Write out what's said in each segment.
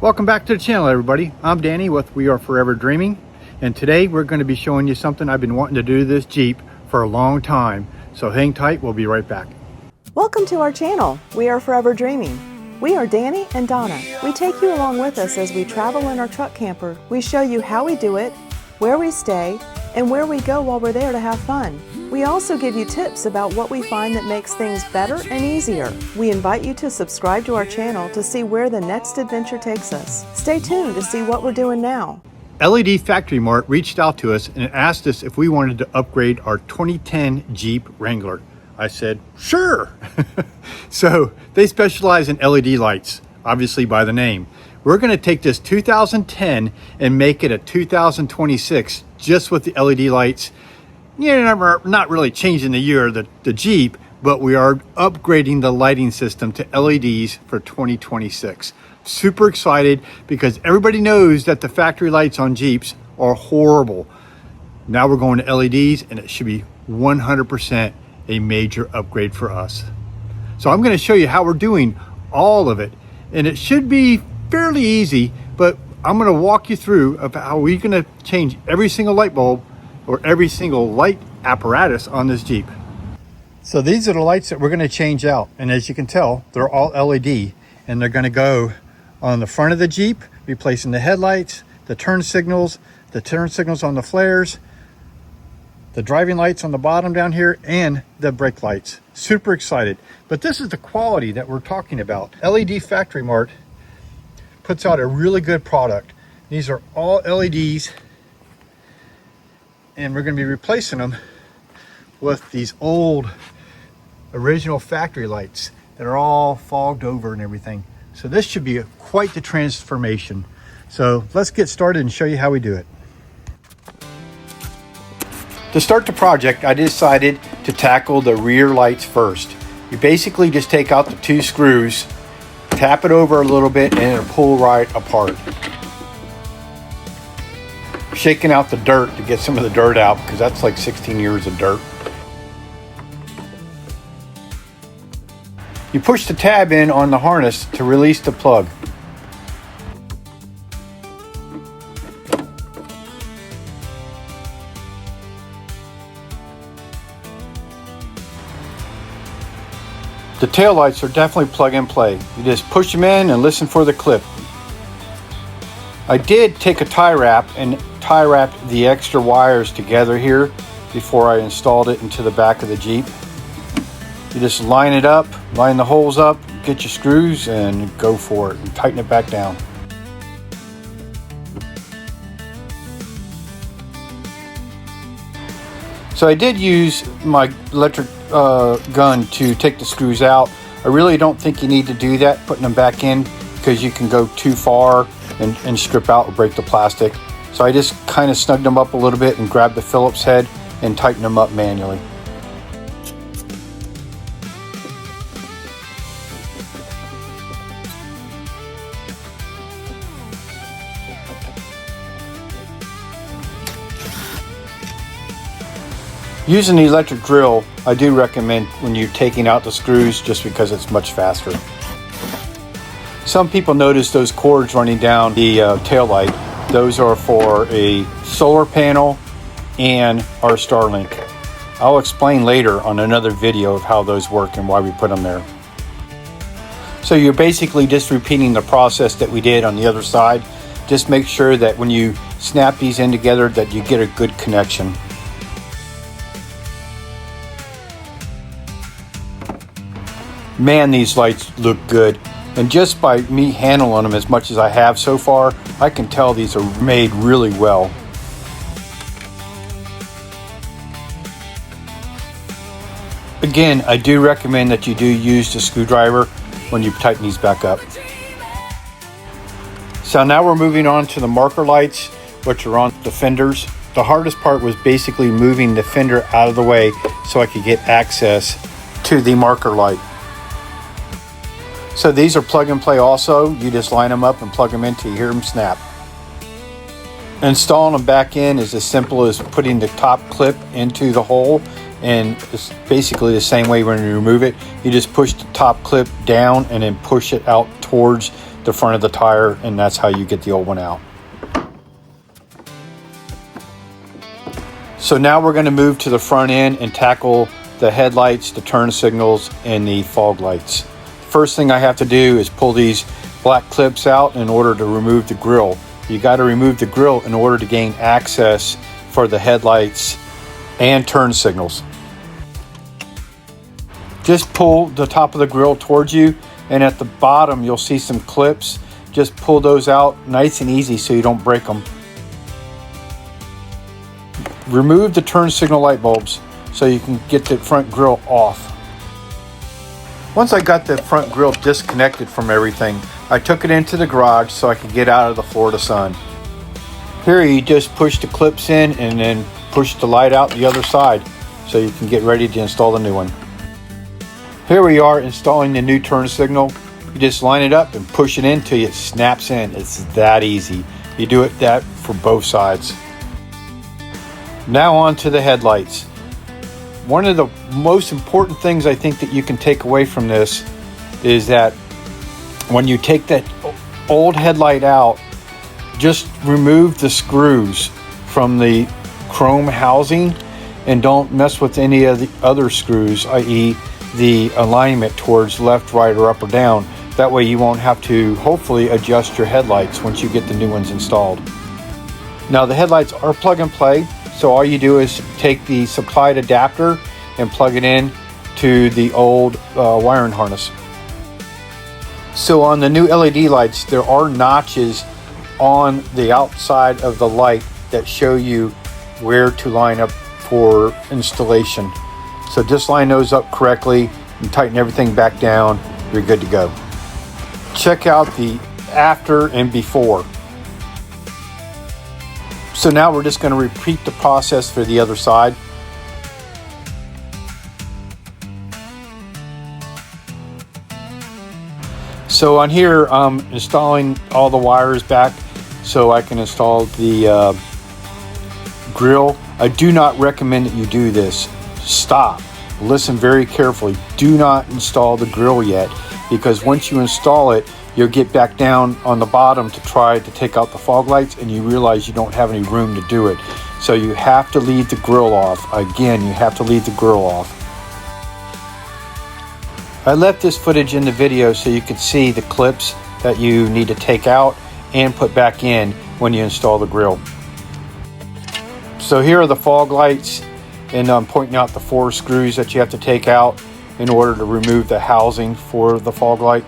Welcome back to the channel, everybody. I'm Danny with We Are Forever Dreaming, and today we're going to be showing you something I've been wanting to do to this Jeep for a long time. So hang tight, we'll be right back. Welcome to our channel, We Are Forever Dreaming. We are Danny and Donna. We take you along with us as we travel in our truck camper. We show you how we do it, where we stay, and where we go while we're there to have fun. We also give you tips about what we find that makes things better and easier. We invite you to subscribe to our channel to see where the next adventure takes us. Stay tuned to see what we're doing now. LED Factory Mart reached out to us and asked us if we wanted to upgrade our 2010 Jeep Wrangler. I said, sure. So they specialize in LED lights, obviously by the name. We're going to take this 2010 and make it a 2026 just with the LED lights. We're not really changing the year of the Jeep, but we are upgrading the lighting system to LEDs for 2026. Super excited because everybody knows that the factory lights on Jeeps are horrible. Now we're going to LEDs, and it should be 100% a major upgrade for us. So I'm going to show you how we're doing all of it, and it should be fairly easy, but I'm going to walk you through of how we're going to change every single light bulb or every single light apparatus on this Jeep. So these are the lights that we're going to change out, and as you can tell, they're all LED, and they're going to go on the front of the Jeep, replacing the headlights, the turn signals on the flares, the driving lights on the bottom down here, and the brake lights. Super excited. But this is the quality that we're talking about. LED Factory Mart puts out a really good product. These are all LEDs, and we're going to be replacing them with these old original factory lights that are all fogged over and everything. So this should be quite the transformation. So let's get started and show you how we do it. To start the project, I decided to tackle the rear lights first. You basically just take out the two screws, tap it over a little bit, and it'll pull right apart. Shaking out the dirt to get some of the dirt out, because that's like 16 years of dirt. You push the tab in on the harness to release the plug. The tail lights are definitely plug and play. You just push them in and listen for the clip. I did take a tie wrap and tie wrapped the extra wires together here before I installed it into the back of the Jeep. You just line it up, line the holes up, get your screws, and go for it, and tighten it back down. So I did use my electric gun to take the screws out. I really don't think you need to do that, putting them back in, because you can go too far and strip out or break the plastic. So I just kind of snugged them up a little bit and grabbed the Phillips head and tightened them up manually. Using the electric drill, I do recommend when you're taking out the screws, just because it's much faster. Some people notice those cords running down the tail light. Those are for a solar panel and our Starlink. I'll explain later on another video of how those work and why we put them there. So you're basically just repeating the process that we did on the other side. Just make sure that when you snap these in together that you get a good connection. Man, these lights look good, and just by me handling them as much as I have so far, I can tell these are made really well. Again, I do recommend that you do use the screwdriver when you tighten these back up. So now we're moving on to the marker lights, which are on the fenders. The hardest part was basically moving the fender out of the way so I could get access to the marker light. So these are plug and play also. You just line them up and plug them in till you hear them snap. Installing them back in is as simple as putting the top clip into the hole, and it's basically the same way when you remove it. You just push the top clip down and then push it out towards the front of the tire, and that's how you get the old one out. So now we're going to move to the front end and tackle the headlights, the turn signals, and the fog lights. First thing I have to do is pull these black clips out in order to remove the grill. You got to remove the grill in order to gain access for the headlights and turn signals. Just pull the top of the grill towards you, and at the bottom you'll see some clips. Just pull those out nice and easy so you don't break them. Remove the turn signal light bulbs so you can get the front grill off. Once I got the front grill disconnected from everything, I took it into the garage so I could get out of the Florida sun. Here you just push the clips in and then push the light out the other side so you can get ready to install the new one. Here we are installing the new turn signal. You just line it up and push it in till it snaps in. It's that easy. You do that for both sides. Now on to the headlights. One of the most important things I think that you can take away from this is that when you take that old headlight out, just remove the screws from the chrome housing and don't mess with any of the other screws, i.e. the alignment towards left, right, or up or down. That way you won't have to hopefully adjust your headlights once you get the new ones installed. Now the headlights are plug and play. So all you do is take the supplied adapter and plug it in to the old wiring harness. So on the new LED lights, there are notches on the outside of the light that show you where to line up for installation. So just line those up correctly and tighten everything back down. You're good to go. Check out the after and before. So now we're just going to repeat the process for the other side. So on here, I'm installing all the wires back so I can install the grill. I do not recommend that you do this. Stop. Listen very carefully. Do not install the grill yet, because once you install it, you'll get back down on the bottom to try to take out the fog lights and you realize you don't have any room to do it. So you have to leave the grill off. Again, you have to leave the grill off. I left this footage in the video so you could see the clips that you need to take out and put back in when you install the grill. So here are the fog lights, and I'm pointing out the 4 screws that you have to take out in order to remove the housing for the fog light.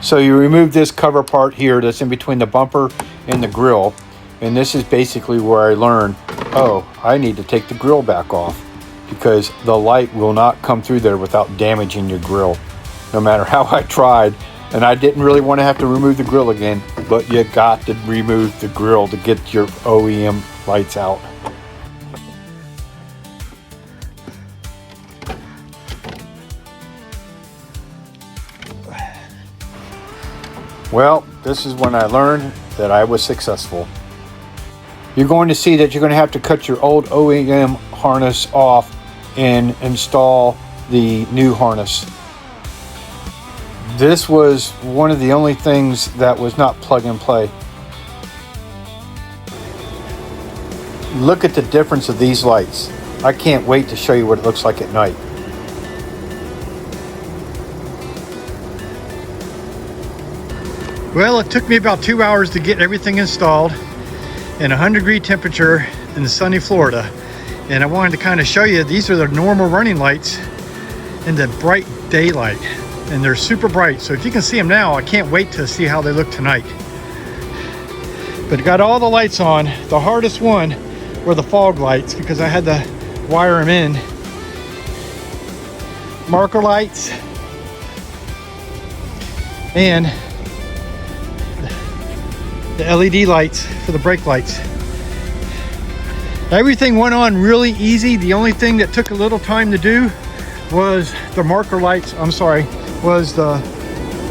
So you remove this cover part here that's in between the bumper and the grill, and this is basically where I learned, oh, I need to take the grill back off, because the light will not come through there without damaging your grill, no matter how I tried. And I didn't really want to have to remove the grill again, but you got to remove the grill to get your OEM lights out. Well, this is when I learned that I was successful. You're going to see that you're going to have to cut your old OEM harness off and install the new harness. This was one of the only things that was not plug and play. Look at the difference of these lights. I can't wait to show you what it looks like at night. Well, it took me about 2 hours to get everything installed in a 100-degree temperature in sunny Florida. And I wanted to kind of show you, these are the normal running lights in the bright daylight. And they're super bright. So if you can see them now, I can't wait to see how they look tonight. But got all the lights on. The hardest one were the fog lights because I had to wire them in. Marker lights and the LED lights for the brake lights. Everything went on really easy. The only thing that took a little time to do was the marker lights, was the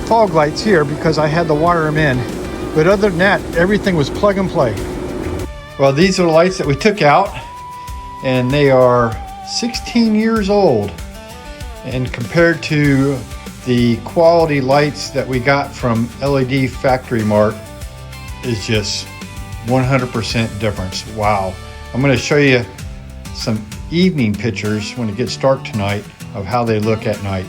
fog lights here because I had to wire them in. But other than that, everything was plug and play. Well, these are the lights that we took out, and they are 16 years old. And compared to The quality lights that we got from LED Factory Mart is just 100% difference. Wow. I'm going to show you some evening pictures when it gets dark tonight of how they look at night.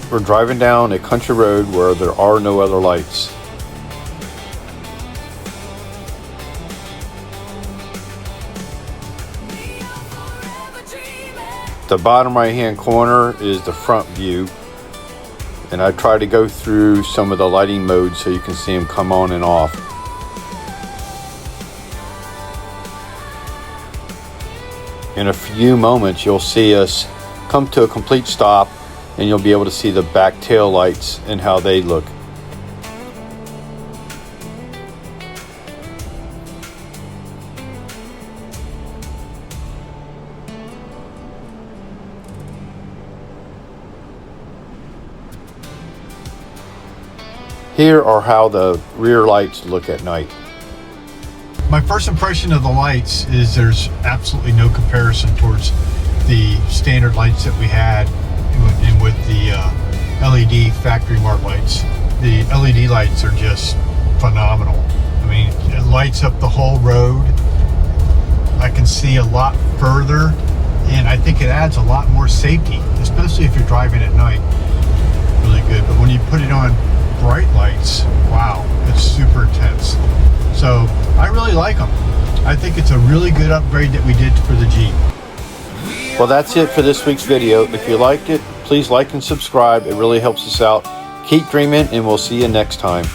We're driving down a country road where there are no other lights. The bottom right hand corner is the front view, and I try to go through some of the lighting modes so you can see them come on and off. In a few moments you'll see us come to a complete stop, and you'll be able to see the back tail lights and how they look. Here are how the rear lights look at night. My first impression of the lights is there's absolutely no comparison towards the standard lights that we had and with the LED Factory Mart lights. The LED lights are just phenomenal. I mean, it lights up the whole road. I can see a lot further, and I think it adds a lot more safety, especially if you're driving at night. Really good. But when you put it on bright lights, wow, it's super intense. So I really like them. I think it's a really good upgrade that we did for the Jeep. Well, that's it for this week's video. If you liked it, please like and subscribe. It really helps us out. Keep dreaming, and we'll see you next time.